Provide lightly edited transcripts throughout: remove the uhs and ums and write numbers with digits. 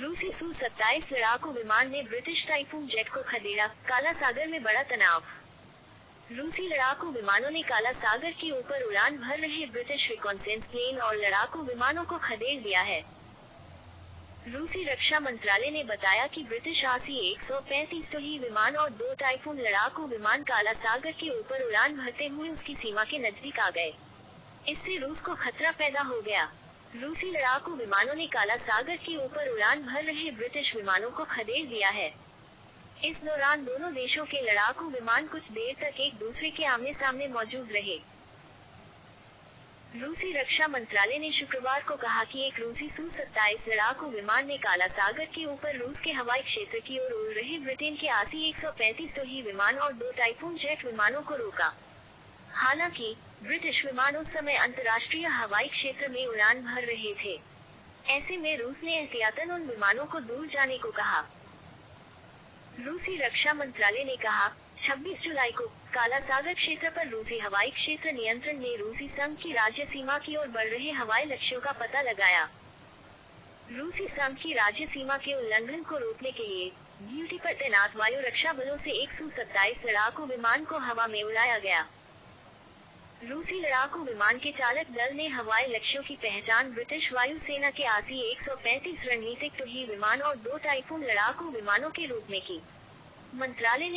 रूसी सू-27 लड़ाकू विमान ने ब्रिटिश टाइफून जेट को खदेड़ा, काला सागर में बड़ा तनाव। रूसी लड़ाकू विमानों ने काला सागर के ऊपर उड़ान भर रहे ब्रिटिश रिकॉन्सेंस प्लेन और लड़ाकू विमानों को खदेड़ दिया है। रूसी रक्षा मंत्रालय ने बताया कि ब्रिटिश RC-135 ही विमान और 2 टाइफून लड़ाकू विमान काला सागर के ऊपर उड़ान भरते हुए उसकी सीमा के नजदीक आ गए। इससे रूस को खतरा पैदा हो गया। रूसी लड़ाकू विमानों ने काला सागर के ऊपर उड़ान भर रहे ब्रिटिश विमानों को खदेड़ दिया है। इस दौरान दोनों देशों के लड़ाकू विमान कुछ देर तक एक दूसरे के आमने सामने मौजूद रहे। रूसी रक्षा मंत्रालय ने शुक्रवार को कहा कि एक रूसी सू-27 लड़ाकू विमान ने काला सागर के ऊपर रूस के हवाई क्षेत्र की ओर उड़ रहे ब्रिटेन के RC-135 ही विमान और 2 टाइफून जेट विमानों को रोका। हालांकि ब्रिटिश विमान उस समय अंतर्राष्ट्रीय हवाई क्षेत्र में उड़ान भर रहे थे। ऐसे में रूस ने एहतियातन उन विमानों को दूर जाने को कहा। रूसी रक्षा मंत्रालय ने कहा, 26 जुलाई को काला सागर क्षेत्र पर रूसी हवाई क्षेत्र नियंत्रण ने रूसी संघ की राज्य सीमा की ओर बढ़ रहे हवाई लक्ष्यों का पता लगाया। रूसी संघ की राज्य सीमा के उल्लंघन को रोकने के लिए ड्यूटी पर तैनात वायु रक्षा बलों से एक सू-27 लड़ाकू विमान को हवा में उड़ाया गया। रूसी लड़ाकू विमान के चालक दल ने हवाई लक्ष्यों की पहचान ब्रिटिश वायुसेना के RC-135 रणनीतिक ही विमान और 2 टाइफून लड़ाकू विमानों के रूप में की। मंत्रालय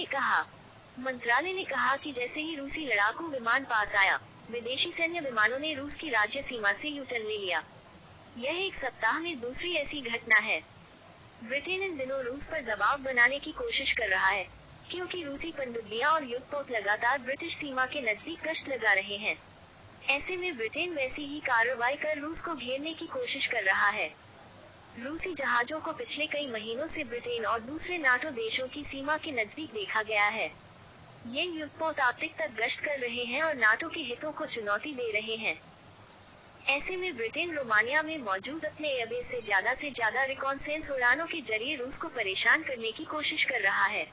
ने कहा कि जैसे ही रूसी लड़ाकू विमान पास आया, विदेशी सैन्य विमानों ने रूस की राज्य सीमा से यू-टर्न ले लिया। यह एक सप्ताह में दूसरी ऐसी घटना है। ब्रिटेन इन दिनों रूस पर दबाव बनाने की कोशिश कर रहा है, क्योंकि रूसी पनडुब्बियां और युद्धपोत लगातार ब्रिटिश सीमा के नजदीक गश्त लगा रहे हैं। ऐसे में ब्रिटेन वैसी ही कार्रवाई कर रूस को घेरने की कोशिश कर रहा है। रूसी जहाजों को पिछले कई महीनों से ब्रिटेन और दूसरे नाटो देशों की सीमा के नजदीक देखा गया है। ये युद्धपोत आर्कटिक तक गश्त कर रहे हैं और नाटो के हितों को चुनौती दे रहे हैं। ऐसे में ब्रिटेन रोमानिया में मौजूद अपने एयरबेस से ज्यादा रिकॉन्सेंस उड़ानों के जरिए रूस को परेशान करने की कोशिश कर रहा है।